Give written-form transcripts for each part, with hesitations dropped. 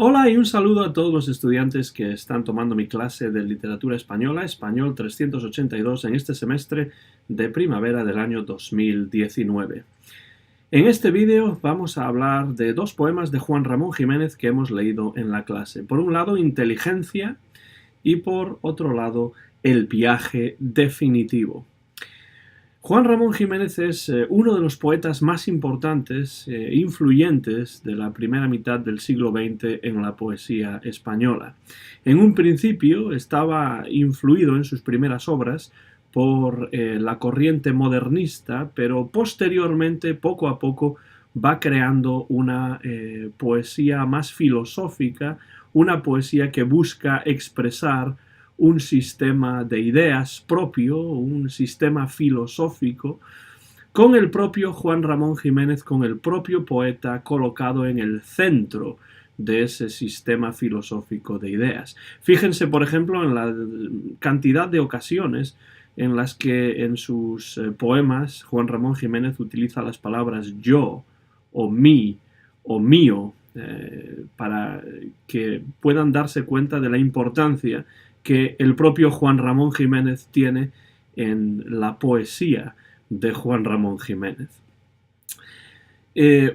Hola y un saludo a todos los estudiantes que están tomando mi clase de literatura española, Español 382, en este semestre de primavera del año 2019. En este vídeo vamos a hablar de dos poemas de Juan Ramón Jiménez que hemos leído en la clase. Por un lado, Inteligencia y por otro lado, El viaje definitivo. Juan Ramón Jiménez es uno de los poetas más importantes e influyentes de la primera mitad del siglo XX en la poesía española. En un principio estaba influido en sus primeras obras por la corriente modernista, pero posteriormente, poco a poco, va creando una poesía más filosófica, una poesía que busca expresar un sistema de ideas propio, un sistema filosófico, con el propio Juan Ramón Jiménez, con el propio poeta colocado en el centro de ese sistema filosófico de ideas. Fíjense, por ejemplo, en la cantidad de ocasiones en las que en sus poemas Juan Ramón Jiménez utiliza las palabras yo, o mí, o mío, para que puedan darse cuenta de la importancia que el propio Juan Ramón Jiménez tiene en la poesía de Juan Ramón Jiménez.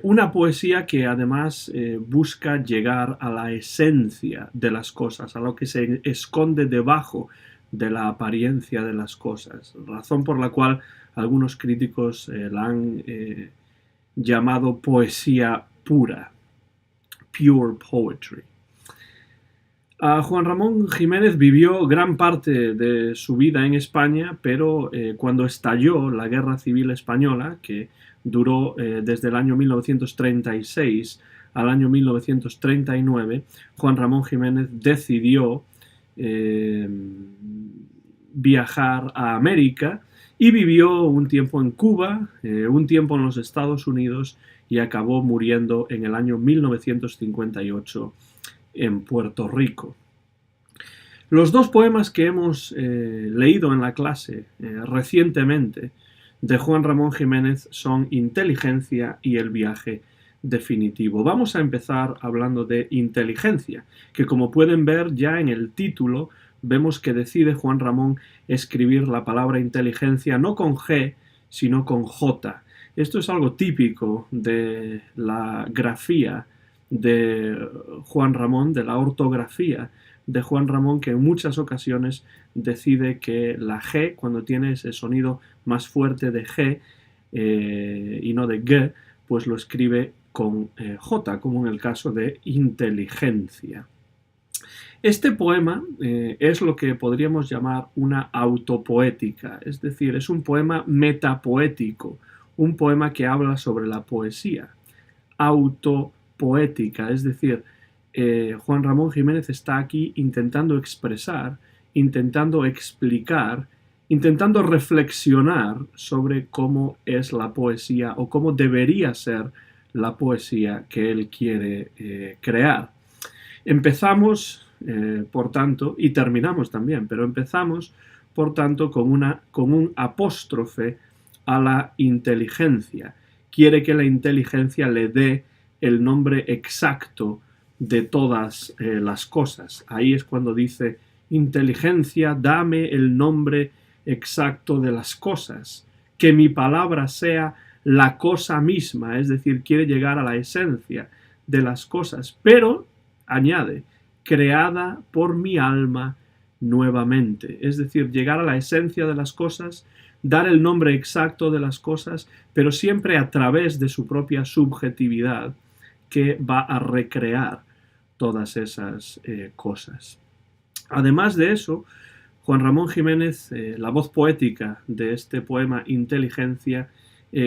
Una poesía que además busca llegar a la esencia de las cosas, a lo que se esconde debajo de la apariencia de las cosas, razón por la cual algunos críticos la han llamado poesía pura, pure poetry. Juan Ramón Jiménez vivió gran parte de su vida en España, pero cuando estalló la Guerra Civil Española, que duró desde el año 1936 al año 1939, Juan Ramón Jiménez decidió viajar a América y vivió un tiempo en Cuba, un tiempo en los Estados Unidos y acabó muriendo en el año 1958 en Puerto Rico. Los dos poemas que hemos leído en la clase recientemente de Juan Ramón Jiménez son Inteligencia y El viaje definitivo. Vamos a empezar hablando de Inteligencia, que como pueden ver ya en el título vemos que decide Juan Ramón escribir la palabra inteligencia no con G, sino con J. Esto es algo típico de la grafía de Juan Ramón, de la ortografía de Juan Ramón, que en muchas ocasiones decide que la G, cuando tiene ese sonido más fuerte de G y no de G, pues lo escribe con J, como en el caso de inteligencia. Este poema es lo que podríamos llamar una autopoética, es decir, es un poema metapoético, un poema que habla sobre la poesía. Autopoética, es decir, Juan Ramón Jiménez está aquí intentando expresar, intentando explicar, intentando reflexionar sobre cómo es la poesía o cómo debería ser la poesía que él quiere crear. Empezamos, por tanto, y terminamos también, pero empezamos, por tanto, con un apóstrofe a la inteligencia. Quiere que la inteligencia le dé el nombre exacto de todas las cosas. Ahí es cuando dice: inteligencia, dame el nombre exacto de las cosas, que mi palabra sea la cosa misma, es decir, quiere llegar a la esencia de las cosas, pero, añade, creada por mi alma nuevamente, es decir, llegar a la esencia de las cosas, dar el nombre exacto de las cosas, pero siempre a través de su propia subjetividad, que va a recrear todas esas cosas. Además de eso, Juan Ramón Jiménez, la voz poética de este poema Inteligencia,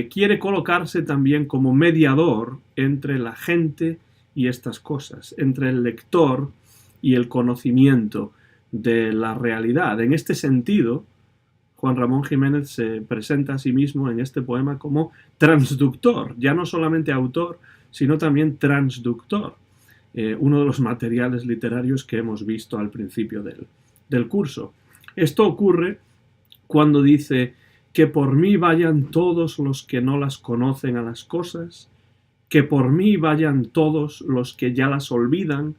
quiere colocarse también como mediador entre la gente y estas cosas, entre el lector y el conocimiento de la realidad. En este sentido, Juan Ramón Jiménez se presenta a sí mismo en este poema como transductor, ya no solamente autor, sino también transductor, uno de los materiales literarios que hemos visto al principio del curso. Esto ocurre cuando dice: que por mí vayan todos los que no las conocen a las cosas, que por mí vayan todos los que ya las olvidan,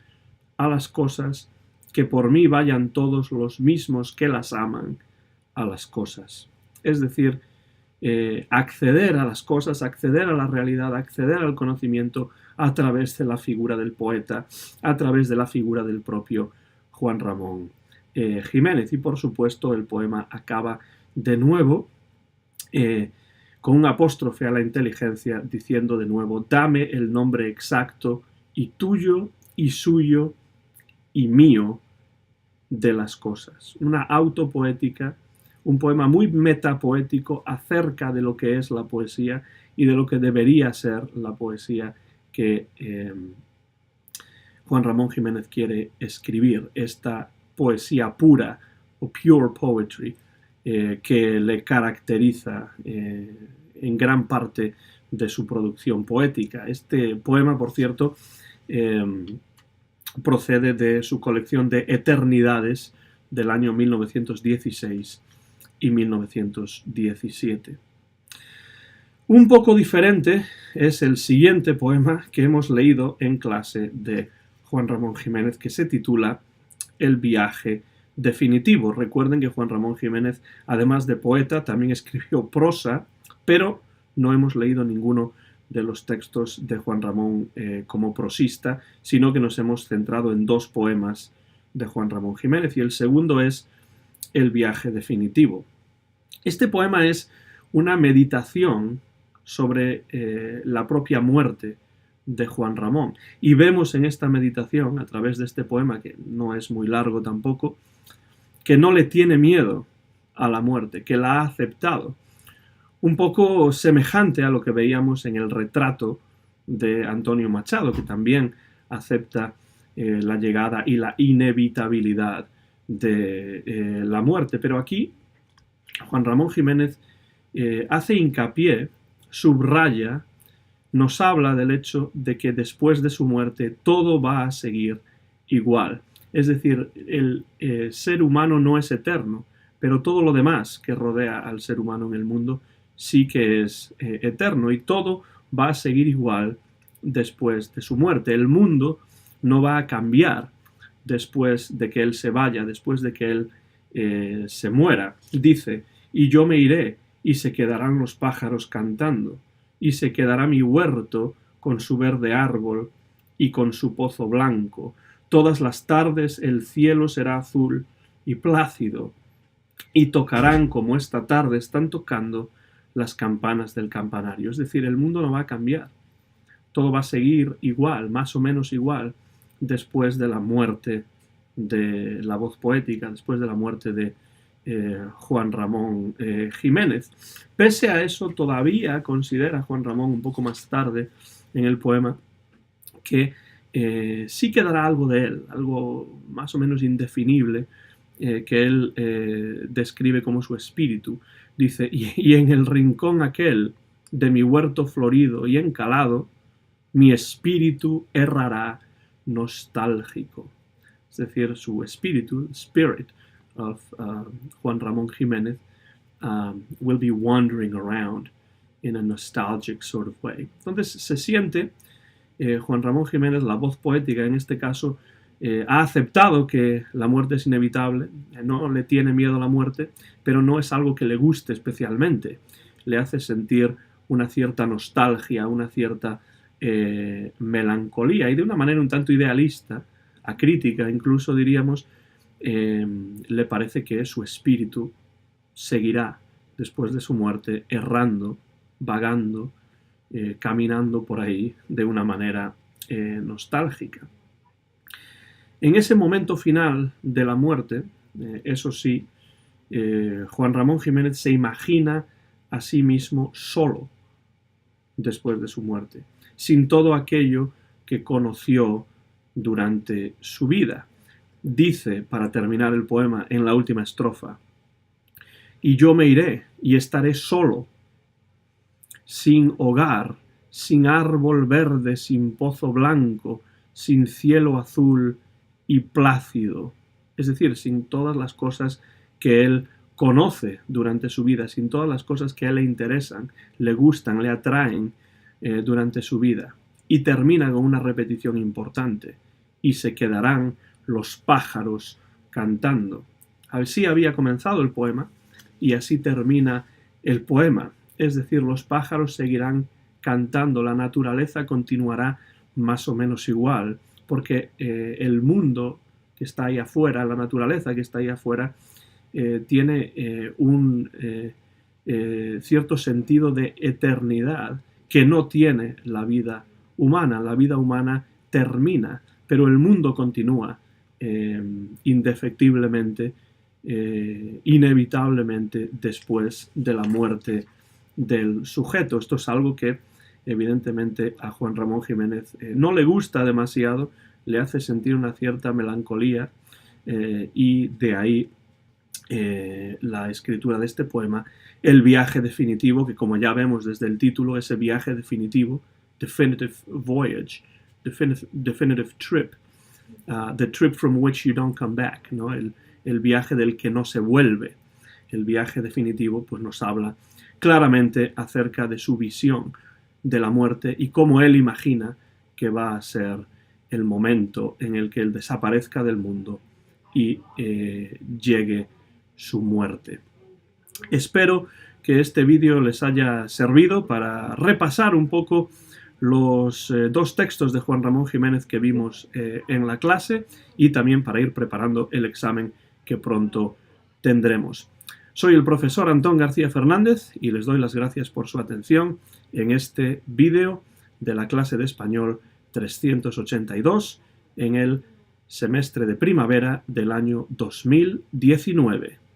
a las cosas, que por mí vayan todos los mismos que las aman a las cosas. Es decir, acceder a las cosas, acceder a la realidad, acceder al conocimiento a través de la figura del poeta, a través de la figura del propio Juan Ramón Jiménez. Y por supuesto el poema acaba de nuevo con un apóstrofe a la inteligencia, diciendo de nuevo: dame el nombre exacto y tuyo y suyo y mío de las cosas. Una autopoética, un poema muy metapoético acerca de lo que es la poesía y de lo que debería ser la poesía que Juan Ramón Jiménez quiere escribir, esta poesía pura o pure poetry que le caracteriza en gran parte de su producción poética. Este poema, por cierto, procede de su colección de Eternidades del año 1916 y 1917. Un poco diferente es el siguiente poema que hemos leído en clase de Juan Ramón Jiménez, que se titula El viaje definitivo. Recuerden que Juan Ramón Jiménez, además de poeta, también escribió prosa, pero no hemos leído ninguno de los textos de Juan Ramón como prosista, sino que nos hemos centrado en dos poemas de Juan Ramón Jiménez, y el segundo es El viaje definitivo. Este poema es una meditación sobre la propia muerte de Juan Ramón, y vemos en esta meditación, a través de este poema, que no es muy largo tampoco, que no le tiene miedo a la muerte, que la ha aceptado. Un poco semejante a lo que veíamos en el retrato de Antonio Machado, que también acepta la llegada y la inevitabilidad de la muerte. Pero aquí Juan Ramón Jiménez hace hincapié, subraya, nos habla del hecho de que después de su muerte todo va a seguir igual. Es decir, el ser humano no es eterno, pero todo lo demás que rodea al ser humano en el mundo sí que es eterno, y todo va a seguir igual después de su muerte. El mundo no va a cambiar después de que él se vaya, después de que él se muera. Dice: y yo me iré, y se quedarán los pájaros cantando, y se quedará mi huerto con su verde árbol y con su pozo blanco. Todas las tardes el cielo será azul y plácido, y tocarán como esta tarde están tocando las campanas del campanario. Es decir, el mundo no va a cambiar. Todo va a seguir igual, más o menos igual, después de la muerte de la voz poética, después de la muerte de Juan Ramón Jiménez. Pese a eso, todavía considera Juan Ramón, un poco más tarde en el poema, que sí quedará algo de él, algo más o menos indefinible, que él describe como su espíritu. Dice: y en el rincón aquel de mi huerto florido y encalado, mi espíritu errará nostálgico. Es decir, su espíritu, spirit of Juan Ramón Jiménez, will be wandering around in a nostalgic sort of way. Entonces se siente Juan Ramón Jiménez, la voz poética en este caso, ha aceptado que la muerte es inevitable, no le tiene miedo a la muerte, pero no es algo que le guste especialmente. Le hace sentir una cierta nostalgia, una cierta melancolía, y de una manera un tanto idealista, acrítica incluso diríamos, le parece que su espíritu seguirá después de su muerte errando, vagando, caminando por ahí de una manera nostálgica. En ese momento final de la muerte, eso sí, Juan Ramón Jiménez se imagina a sí mismo solo después de su muerte, sin todo aquello que conoció durante su vida. Dice, para terminar el poema, en la última estrofa: y yo me iré y estaré solo, sin hogar, sin árbol verde, sin pozo blanco, sin cielo azul y plácido. Es decir, sin todas las cosas que él conoce durante su vida, sin todas las cosas que a él le interesan, le gustan, le atraen durante su vida. Y termina con una repetición importante: y se quedarán los pájaros cantando. Así había comenzado el poema y así termina el poema. Es decir, los pájaros seguirán cantando, la naturaleza continuará más o menos igual, porque el mundo que está ahí afuera, la naturaleza que está ahí afuera, tiene un cierto sentido de eternidad que no tiene la vida humana. La vida humana termina, pero el mundo continúa indefectiblemente, inevitablemente después de la muerte del sujeto. Esto es algo que evidentemente a Juan Ramón Jiménez no le gusta demasiado, le hace sentir una cierta melancolía y de ahí la escritura de este poema, el viaje definitivo, que como ya vemos desde el título, ese viaje definitivo, definitive voyage, definitive trip, the trip from which you don't come back, ¿no? El viaje del que no se vuelve. El viaje definitivo pues nos habla claramente acerca de su visión de la muerte y cómo él imagina que va a ser el momento en el que él desaparezca del mundo y llegue su muerte. Espero que este vídeo les haya servido para repasar un poco los dos textos de Juan Ramón Jiménez que vimos en la clase y también para ir preparando el examen que pronto tendremos. Soy el profesor Antón García Fernández y les doy las gracias por su atención en este vídeo de la clase de español 382 en el semestre de primavera del año 2019.